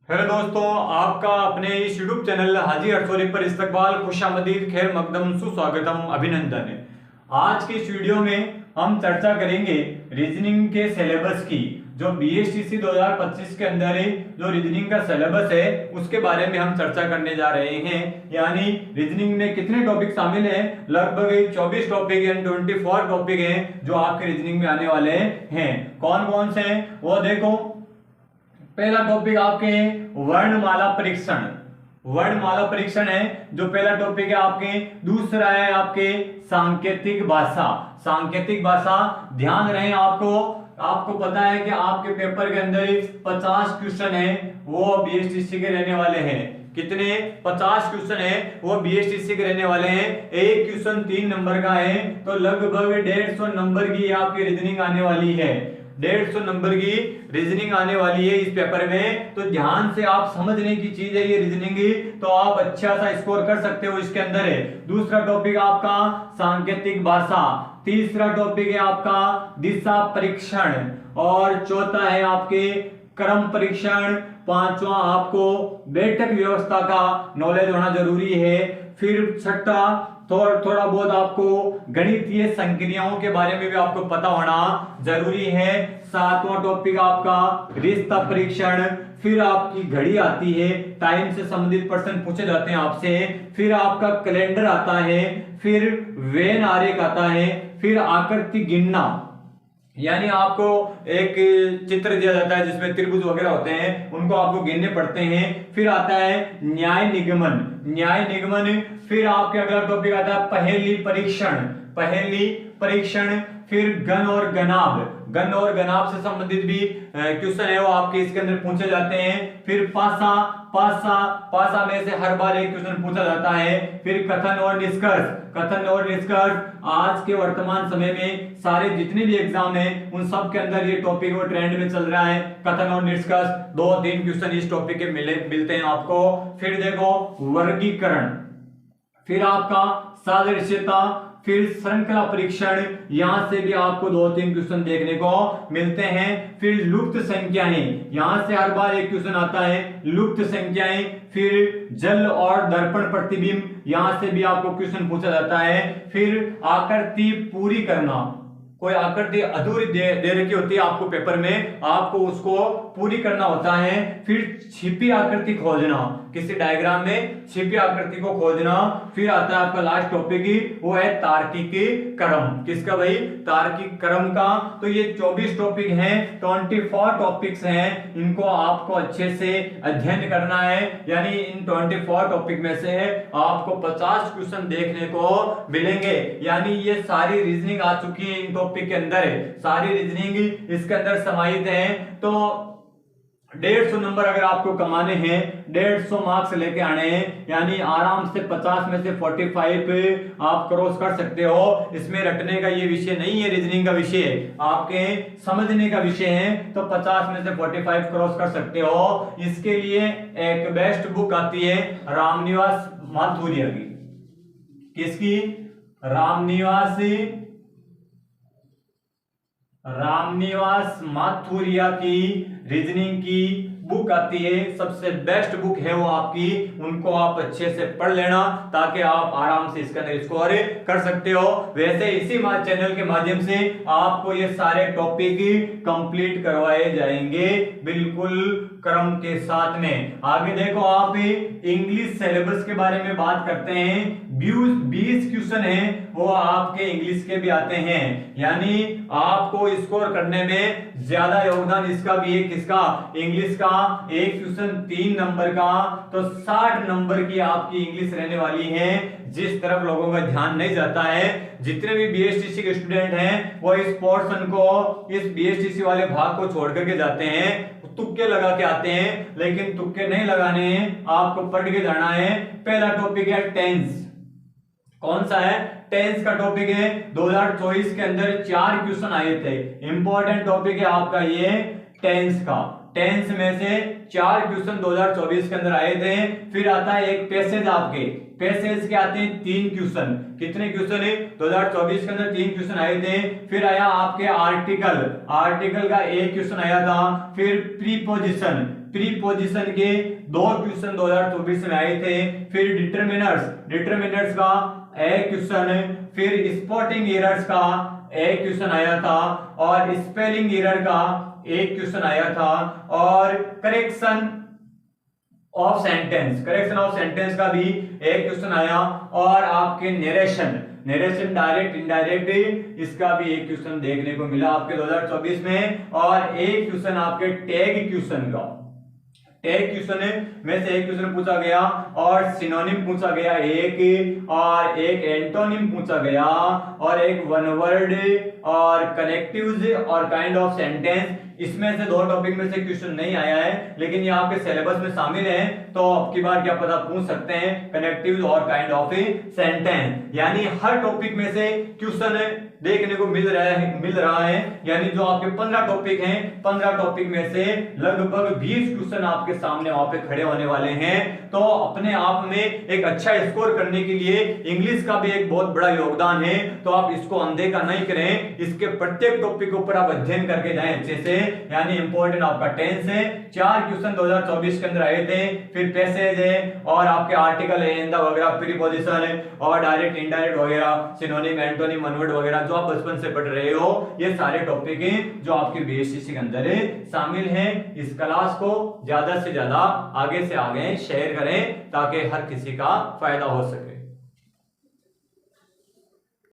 Hello दोस्तों, आपका अपने इस यूट्यूब चैनल हाजी अरसोरी पर इस्तकबाल, खुशामदीद, खैर मकदम, सुस्वागतम, अभिनंदन है। आज के इस वीडियो में हम चर्चा करेंगे रीजनिंग के सिलेबस की। जो बीएसटीसी 2025 के अंदर है, जो रीजनिंग का सिलेबस है उसके बारे में हम चर्चा करने जा रहे हैं। यानी रीजनिंग में कितने टॉपिक शामिल हैं? लगभग 24 टॉपिक यानी 24 टॉपिक हैं जो आपके रीजनिंग में आने वाले हैं। कौन कौन से हैं वो देखो। पहला टॉपिक आपके वर्णमाला परीक्षण। वर्णमाला परीक्षण है जो पहला टॉपिक है आपके। दूसरा है आपके सांकेतिक भाषा। सांकेतिक भाषा, ध्यान रहे आपको पता है कि आपके पेपर के अंदर 50 क्वेश्चन है वो बीएसटीसी के रहने वाले हैं। कितने? 50 क्वेश्चन है वो बीएसटीसी के रहने वाले हैं। एक क्वेश्चन 3 नंबर का है तो लगभग 150 नंबर की आपकी रीजनिंग आने वाली है। 150 नंबर की रीजनिंग आने वाली है इस पेपर में। तो ध्यान से आप समझने की चीज है ये रीजनिंग की, तो आप अच्छा सा स्कोर कर सकते हो इसके अंदर है। दूसरा टॉपिक आपका सांकेतिक भाषा। तीसरा टॉपिक है आपका दिशा परीक्षण। और चौथा है आपके क्रम परीक्षण। पांचवा आपको बैठक व्यवस्था का नॉलेज होना जरूरी है। फिर छठा थोड़ा बहुत आपको गणितीय संक्रियाओं के बारे में भी आपको पता होना जरूरी है। सातवां टॉपिक आपका रिश्ता परीक्षण। फिर आपकी घड़ी आती है, टाइम से संबंधित प्रश्न पूछे जाते हैं आपसे। फिर आपका कैलेंडर आता है। फिर वेन आरेख आता है। फिर आकृति गिनना, यानी आपको एक चित्र दिया जाता है जिसमें त्रिभुज वगैरह होते हैं, उनको आपको गिनने पड़ते हैं। फिर आता है न्याय निगमन। न्याय निगमन। फिर आपके अगला टॉपिक आता है पहेली परीक्षण। पहेली परीक्षण। फिर गण और गनाभ। गण और गनाभ से संबंधित भी क्वेश्चन है वो आपके इसके अंदर पूछे जाते हैं। फिर पासा। पासा में से हर बार एक क्वेश्चन पूछा जाता है। फिर कथन और निष्कर्ष। कथन और निष्कर्ष आज के वर्तमान समय में सारे जितने भी एग्जाम हैं उन सब के अंदर ये टॉपिक वो ट्रेंड में चल रहा है। कथन और निष्कर्ष 2-3 क्वेश्चन इस टॉपिक के मिलते हैं आपको। फिर देखो वर्गीकरण। फिर आपका सादृश्यता। फिर श्रृंखला परीक्षण, यहां से भी आपको 2-3 क्वेश्चन देखने को मिलते हैं। फिर लुप्त संख्याएं, यहां से हर बार एक क्वेश्चन आता है लुप्त संख्याएं। फिर जल और दर्पण प्रतिबिंब, यहां से भी आपको क्वेश्चन पूछा जाता है। फिर आकृति पूरी करना, कोई आकृति अधूरी दे रखी होती है आपको पेपर में, आपको उसको पूरी करना होता है। फिर छिपी आकृति खोजना, किसी डायग्राम में छिपी आकृति को खोजना। फिर आता है आपका लास्ट टॉपिक, वो है तार्किक क्रम। किसका भाई? तार्किक क्रम का। तो ये 24 टॉपिक हैं, 24 टॉपिक्स हैं, इनको आपको अच्छे से अध्ययन करना है। यानी इन 24 टॉपिक में से आपको 50 क्वेश्चन देखने को मिलेंगे। यानी ये सारी रीजनिंग आ चुकी है इन टॉपिक के अंदर है, सारी रीजनिंग इसके अंदर समाहित है। तो 150 नंबर अगर आपको कमाने हैं, 150 मार्क्स लेके आने हैं, यानी आराम से 50 में से 45 आप क्रॉस कर सकते हो। इसमें रटने का ये विषय नहीं है, रीजनिंग का विषय है, आपके समझने का विषय है। तो 50 में से 45 क्रॉस कर सकते हो। इसके लिए एक बेस्ट बुक आती है रामनिवास माथुरिया की। किसकी? रामनिवास माथुरिया की रीजनिंग की बुक आती है, सबसे बेस्ट बुक है वो आपकी। उनको आप अच्छे से पढ़ लेना ताकि आप आराम से इसके अंदर स्कोर कर सकते हो। वैसे इसी चैनल के माध्यम से आपको ये सारे टॉपिक कंप्लीट करवाए जाएंगे बिल्कुल क्रम के साथ में। आगे देखो, आप इंग्लिश सिलेबस के बारे में बात करते हैं। 20 क्वेश्चन है वो आपके इंग्लिश के भी आते हैं, यानी आपको स्कोर करने में ज्यादा योगदान इसका भी है। किसका? इंग्लिश का। एक क्वेश्चन 3 नंबर का, तो 60 नंबर की आपकी इंग्लिश रहने वाली है। जिस तरफ लोगों का ध्यान नहीं जाता है, जितने भी बीएसटीसी के स्टूडेंट हैं वो इस पोर्शन को, इस बीएसटीसी वाले भाग को छोड़ करके जाते हैं, तुक्के लगा के आते हैं। लेकिन तुक्के नहीं लगाने हैं, आपको पढ़ के जाना है। पहला टॉपिक है टेंस। कौन सा है? टेंस का टॉपिक है। 2024 के अंदर 4 क्वेश्चन आए थे। इंपॉर्टेंट टॉपिक है आपका ये टेंस का। टेंस में से 4 क्वेश्चन 2024 के अंदर आए थे। फिर आता है एक पैसेज, आपके पैसेज के आते हैं 3 क्वेश्चन। कितने क्वेश्चन है? 2024 के अंदर 3 क्वेश्चन आए थे। फिर आया आपके आर्टिकल, आर्टिकल का एक क्वेश्चन आया था। फिर प्रीपोजिशन, प्रीपोजिशन के 2 क्वेश्चन 2024 में आए थे। फिर डिटरमिनर्स का एक क्वेश्चन, फिर स्पॉटिंग एरर्स का एक क्वेश्चन आया था, और स्पेलिंग एरर का एक क्वेश्चन आया था, और करेक्शन ऑफ सेंटेंस का भी एक क्वेश्चन आया, और आपके नरेशन डायरेक्ट इनडायरेक्ट इसका भी एक क्वेश्चन देखने को मिला आपके 2024 में। और एक क्वेश्चन आपके टैग क्वेश्चन में से एक क्वेश्चन पूछा गया, और सिनोनिम पूछा गया एक, और एक एंटोनिम पूछा गया, और एक वन वर्ड और कनेक्टिव्स और काइंड ऑफ सेंटेंस। इसमें से 2 टॉपिक में से क्वेश्चन नहीं आया है, लेकिन ये आपके सिलेबस में शामिल है, तो अब की बार क्या पता पूछ सकते हैं कनेक्टिव्स और काइंड ऑफ सेंटेंस। यानी हर टॉपिक में से क्वेश्चन देखने को मिल रहा है। यानी जो आपके 15 टॉपिक हैं, 15 टॉपिक में से लगभग 20 क्वेश्चन आपके सामने वहां पे खड़े होने वाले हैं। तो अपने आप में एक अच्छा स्कोर करने के लिए इंग्लिश का भी एक बहुत बड़ा योगदान है, तो आप इसको अनदेखा नहीं करें। इसके प्रत्येक टॉपिक के ऊपर आप अध्ययन करके जाएं अच्छे से। यानी इंपॉर्टेंट आपका टेंस है, 4 क्वेश्चन 2024 के अंदर आए थे, फिर पैसेज है, और आपके आर्टिकल है वगैरह, प्रीपोजिशन है, और डायरेक्ट इनडायरेक्ट वगैरह, सिनोनिम एंटोनिम वन वर्ड वगैरह जो आप बचपन से पढ़ रहे हो, ये सारे टॉपिक हैं जो आपके बीएससीसी के अंदर शामिल हैं। इस क्लास को ज्यादा से ज्यादा आगे से आगे शेयर करें ताकि हर किसी का फायदा हो सके।